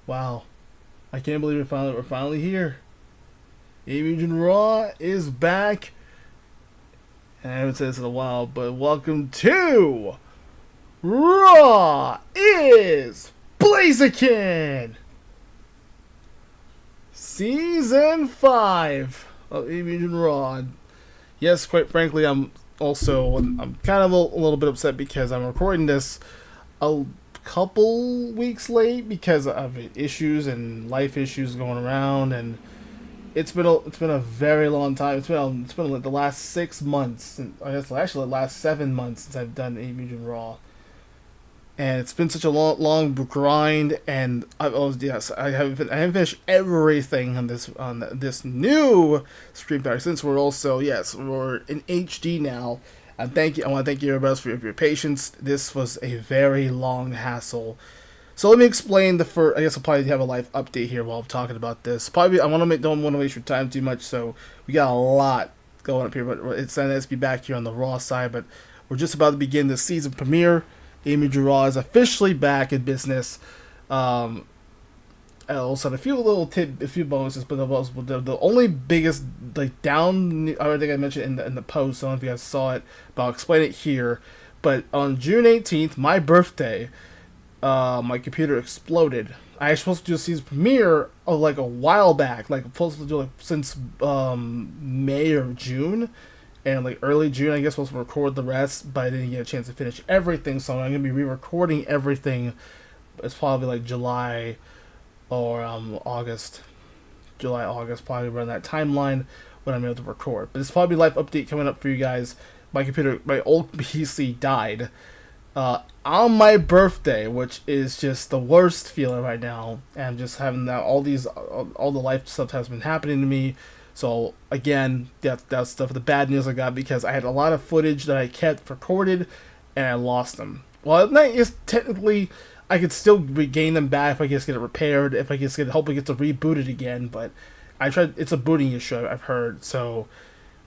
Wow, I can't believe we're finally here. Mugen Raw is back. And I haven't said this in a while, but welcome to Raw is Blaziken Season 5 of Mugen Raw. Yes, quite frankly, I'm kind of a little bit upset because I'm recording this a couple weeks late because of issues and life issues going around, and it's been a very long time. It's been like the last 6 months. I guess actually the last 7 months since I've done a Mugen Raw, and it's been such a long grind. And I haven't finished everything on this new stream pack since we're in HD now. And I want to thank you everybody for your patience. This was a very long hassle. So let me explain the first. I guess I'll probably have a live update here while I'm talking about this. Probably I want to make don't want to waste your time too much. So we got a lot going up here, but it's nice to be back here on the Raw side. But we're just about to begin the season premiere. Amy Raw is officially back in business. I also had a few bonuses, but the only biggest down. I think I mentioned in the post. I don't know if you guys saw it, but I'll explain it here. But on June 18th, my birthday, my computer exploded. I was supposed to do a season premiere like a while back, like supposed to do since May or June, and like early June I guess supposed to record the rest, but I didn't get a chance to finish everything. So I'm gonna be re-recording everything. It's probably like July or August, August, probably around that timeline when I'm able to record. But it's probably a live update coming up for you guys. My old PC died on my birthday, which is just the worst feeling right now. And just having that all the life stuff has been happening to me. So again, that's stuff the bad news I got, because I had a lot of footage that I kept recorded and I lost them. Well, that is technically I could still regain them back if I just get it repaired, if I just hopefully get to reboot it again. But I tried. It's a booting issue, I've heard. So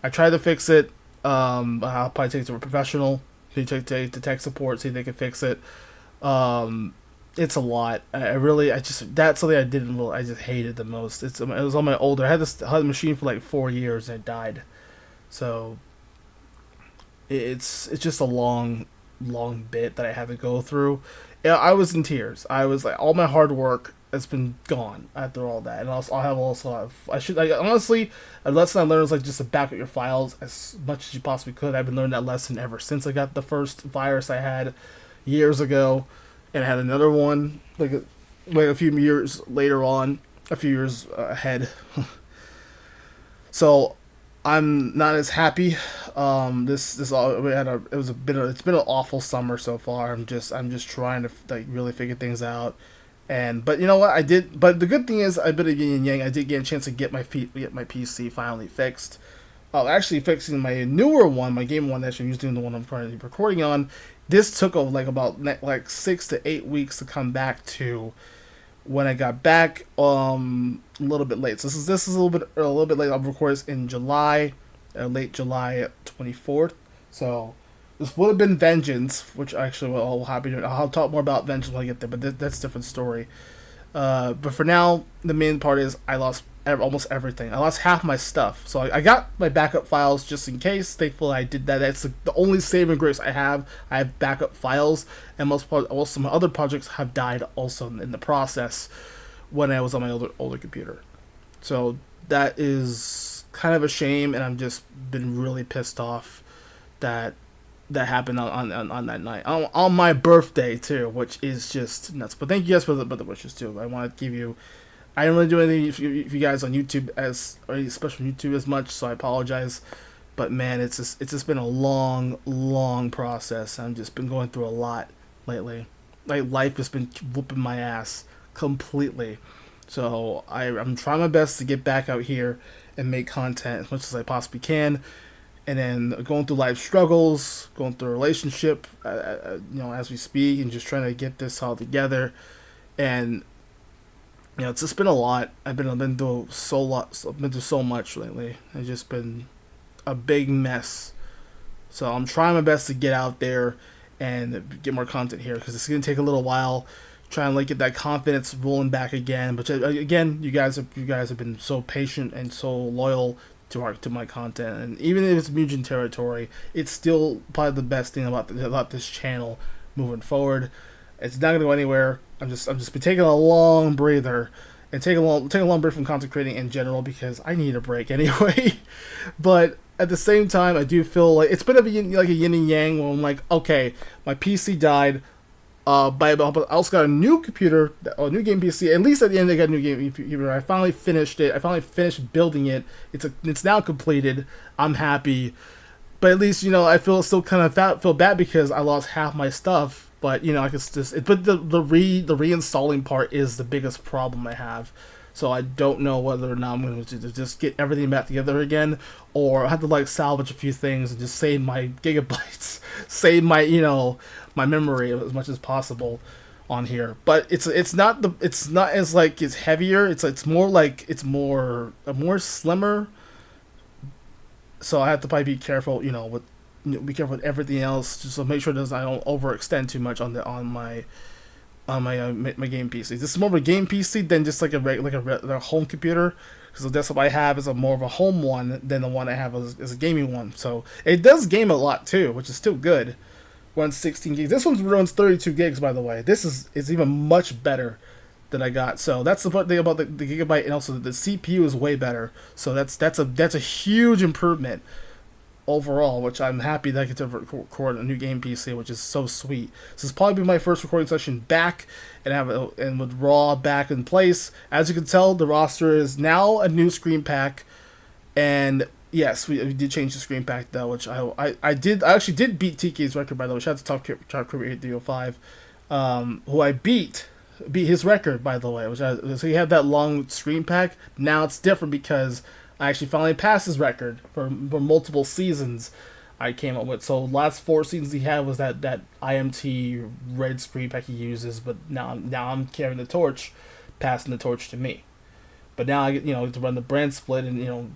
I tried to fix it. I'll probably take it to a professional. Take to tech support, see if they can fix it. It's a lot. I just that's something I just hated the most. It was on my older. I had the machine for like 4 years and it died. So it's just a long bit that I had to go through. Yeah, I was in tears. I was like, all my hard work has been gone after all that, and honestly, a lesson I learned was like just to back up your files as much as you possibly could. I've been learning that lesson ever since I got the first virus I had years ago, and I had another one like a few years later on, a few years ahead. So I'm not as happy. This all we had a it was a bit of, it's been an awful summer so far. I'm just trying to like really figure things out. And but you know what I did. But the good thing is I bit of yin and yang. I did get a chance to get my PC finally fixed. Actually fixing my newer one, my game one that I'm using, the one I'm currently recording on. This took about like 6 to 8 weeks to come back to when I got back a little bit late. So this is a little bit late. I'll record this in July, late July 24th. So this would have been Vengeance, which actually will happen. I'll talk more about Vengeance when I get there, but that's a different story. But for now, the main part is I lost almost everything. I lost half my stuff, so I got my backup files just in case. Thankfully, I did that. That's the only saving grace I have. I have backup files, and also my other projects have died also in the process when I was on my older computer. So that is kind of a shame, and I'm just been really pissed off that that happened on that night on my birthday too, which is just nuts. But thank you guys for the wishes too. I want to give you. I don't really do anything if you guys on YouTube or especially YouTube as much, so I apologize. But man, it's just been a long process. I've just been going through a lot lately. Like life has been whooping my ass completely. So I'm trying my best to get back out here and make content as much as I possibly can, and then going through life struggles, going through a relationship, as we speak, and just trying to get this all together. And it's just been a lot. I've been through I've been through so much lately. It's just been a big mess. So I'm trying my best to get out there and get more content here, because it's gonna take a little while trying to like get that confidence rolling back again. But again, you guys have been so patient and so loyal to my content, and even if it's Mugen territory, it's still probably the best thing about this channel moving forward. It's not gonna go anywhere. I'm just been taking a long breather and taking a long break from content creating in general because I need a break anyway. But at the same time, I do feel like it's been like a yin and yang where I'm like, okay, my PC died. But I also got a new computer, a new game PC. At least at the end, I got a new game computer. I finally finished it. I finally finished building it. It's now completed. I'm happy, but at least I still kind of feel bad because I lost half my stuff. But I can just. But the reinstalling part is the biggest problem I have. So I don't know whether or not I'm going to just get everything back together again, or I have to like salvage a few things and just save my gigabytes, save my my memory as much as possible on here. But it's not as like it's heavier. It's more like it's more slimmer. So I have to probably be careful, be careful with everything else, just to make sure that I don't overextend too much on my my game PC. This is more of a game PC than just like a home computer, because the desktop I have is more of a home one than the one I have is a gaming one. So it does game a lot too, which is still good. Runs 16 gigs. This one runs 32 gigs, by the way. This is even much better than I got. So that's the thing about the gigabyte, and also the CPU is way better. So that's a huge improvement overall, which I'm happy that I get to record a new game PC, which is so sweet. This is probably my first recording session back, and with Raw back in place. As you can tell, the roster is now a new screen pack, and yes, we did change the screen pack though, which I actually did beat TK's record, by the way. Shout out to Top Creator 305, who I beat his record, by the way. So he had that long screen pack. Now it's different because I actually finally passed his record for multiple seasons I came up with. So last 4 seasons he had was that IMT red screen pack he uses, but now I'm carrying the torch, passing the torch to me. But now I get to run the brand split and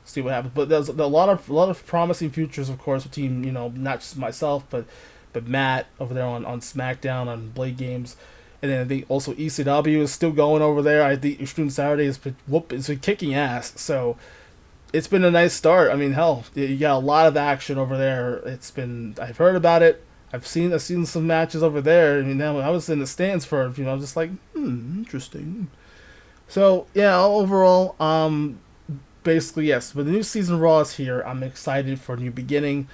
see what happens. But there's a lot of promising futures, of course, between not just myself but Matt over there on SmackDown on Blade Games. And then I think also ECW is still going over there. I think Extreme Saturday it's been kicking ass. So it's been a nice start. I mean, hell, you got a lot of action over there. I've heard about it. I've seen some matches over there. I mean, I was in the stands for just like interesting. So yeah, overall, basically yes. But the new season Raw is here. I'm excited for a new beginning.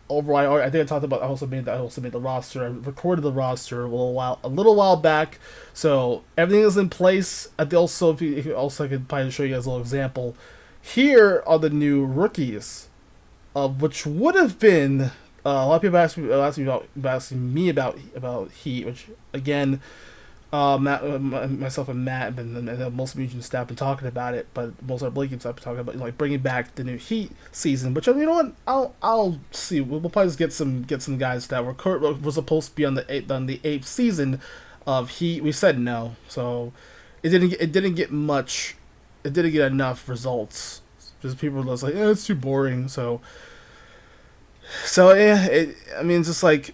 Overall, I think I talked about. I also made the roster. I recorded the roster a little while back, so everything is in place. I could probably show you guys a little example. Here are the new rookies, which would have been a lot of people asking me about Heat, which again. Myself and Matt and most Mugen staff have been talking about it, but most of our Blaziken staff have been talking about like bringing back the new Heat season. But you know what? I'll see. We'll probably just get some guys that were supposed to be on the 8th season of Heat. We said no, so it didn't get much. It didn't get enough results because people were just like, it's too boring. So yeah, I mean, it's just like.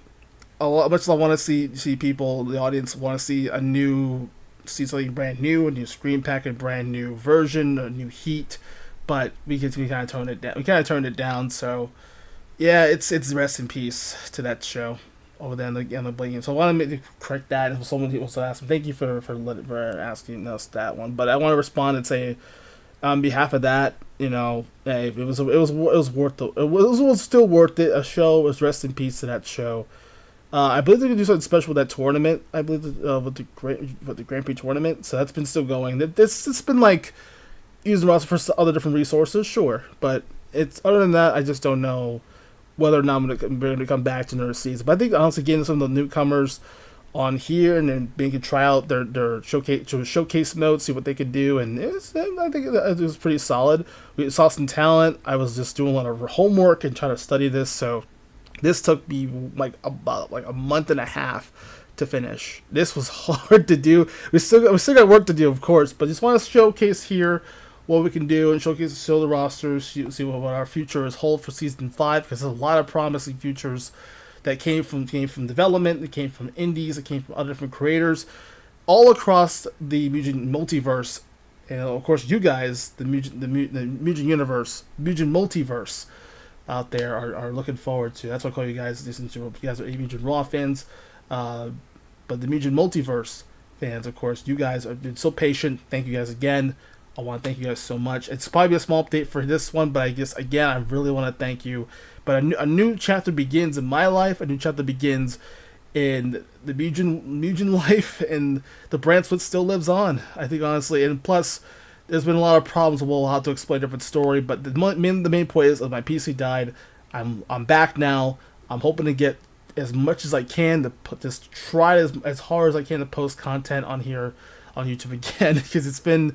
Much as I want to see people, the audience want to see something brand new, a new screen pack, a brand new version, a new Heat, but we kind of toned it down. We kind of turned it down, so yeah, it's rest in peace to that show over there on the Blade Game. So I want to correct that. If someone also asked me, thank you for asking us that one, but I want to respond and say on behalf of that, hey, it was worth it. It was still worth it. A show was rest in peace to that show. I believe they're going to do something special with that tournament. I believe with the Grand Prix tournament. So that's been still going. It's been like using the roster for other different resources, sure. But other than that, I just don't know whether or not we're going to come back to another season. But I think honestly getting some of the newcomers on here and then being able to try out their showcase notes, see what they could do, and I think it was pretty solid. We saw some talent. I was just doing a lot of homework and trying to study this, so. This took me about a month and a half to finish. This was hard to do. We still got work to do, of course, but just want to showcase here what we can do and show the rosters, see what our future is hold for season 5, because there's a lot of promising futures that came from development, that came from indies, that came from other different creators, all across the Mugen multiverse, and of course you guys, the Mugen universe, Mugen multiverse out there are looking forward to. That's what I call you guys. You guys are Mugen Raw fans, but the Mugen multiverse fans, of course, you guys have been so patient. Thank you guys again. I want to thank you guys so much. It's probably a small update for this one, but I guess again I really want to thank you. But a new chapter begins in my life. A new chapter begins in the Mugen life, and the brand split still lives on. I think honestly, and plus, there's been a lot of problems. We'll have to explain a different story. But the main point is, my PC died. I'm back now. I'm hoping to get as much as I can to just try as hard as I can to post content on here on YouTube again, because it's been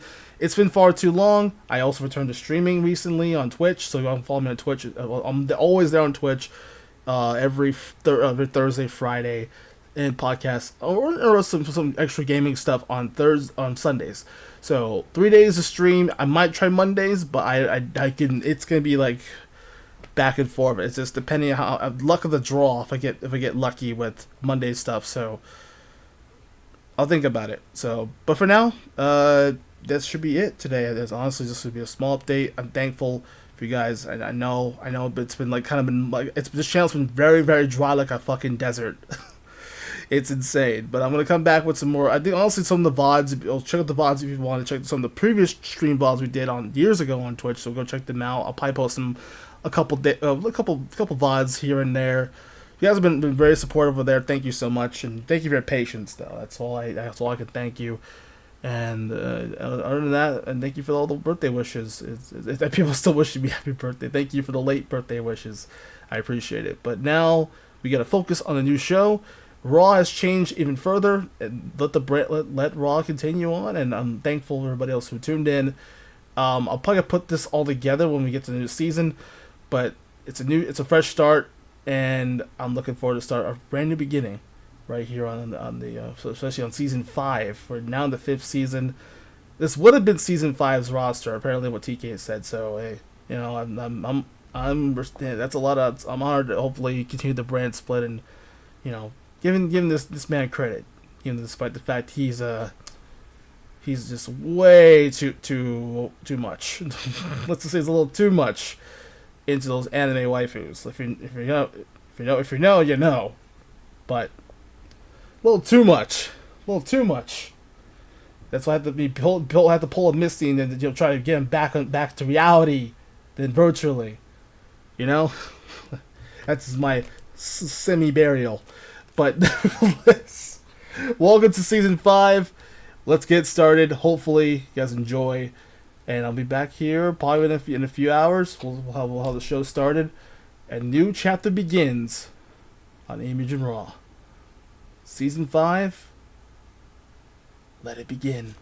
far too long. I also returned to streaming recently on Twitch, so you can follow me on Twitch. I'm always there on Twitch, every Thursday, Friday, and podcasts, or some extra gaming stuff on Sundays. So 3 days to stream. I might try Mondays, but I can. It's gonna be like back and forth. It's just depending on how luck of the draw. If I get lucky with Monday stuff, so I'll think about it. So, but for now, that should be it today. There's honestly just to be a small update. I'm thankful for you guys. I know, but it's been this channel's been very, very dry, like a fucking desert. It's insane. But I'm gonna come back with some more. I think honestly some of the VODs. Check out the VODs if you want to check some of the previous stream VODs we did on years ago on Twitch. So go check them out. I'll probably post them a couple VODs here and there. You guys have been very supportive over there. Thank you so much, and thank you for your patience. Though that's all I can thank you. And other than that, and thank you for all the birthday wishes. If people still wishing me happy birthday, thank you for the late birthday wishes. I appreciate it. But now we got to focus on the new show. Raw has changed even further, and let Raw continue on. And I'm thankful for everybody else who tuned in. I'll probably put this all together when we get to the new season, but it's a fresh start. And I'm looking forward to start a brand new beginning, right here on the so especially on season 5. We're now in the 5th season. This would have been season 5's roster, apparently what TK said. So hey, I'm that's a lot of. I'm honored to hopefully continue the brand split, and giving this man credit, despite the fact he's just way too much. Let's just say it's a little too much into those anime waifus. If you know, you know. But a little too much. That's why I have to pull a Misty and then try to get him back to reality, then virtually. That's my semi-burial. But welcome to season 5. Let's get started. Hopefully you guys enjoy. And I'll be back here probably in a few hours. We'll have the show started. A new chapter begins on Mugen Raw. Season 5. Let it begin.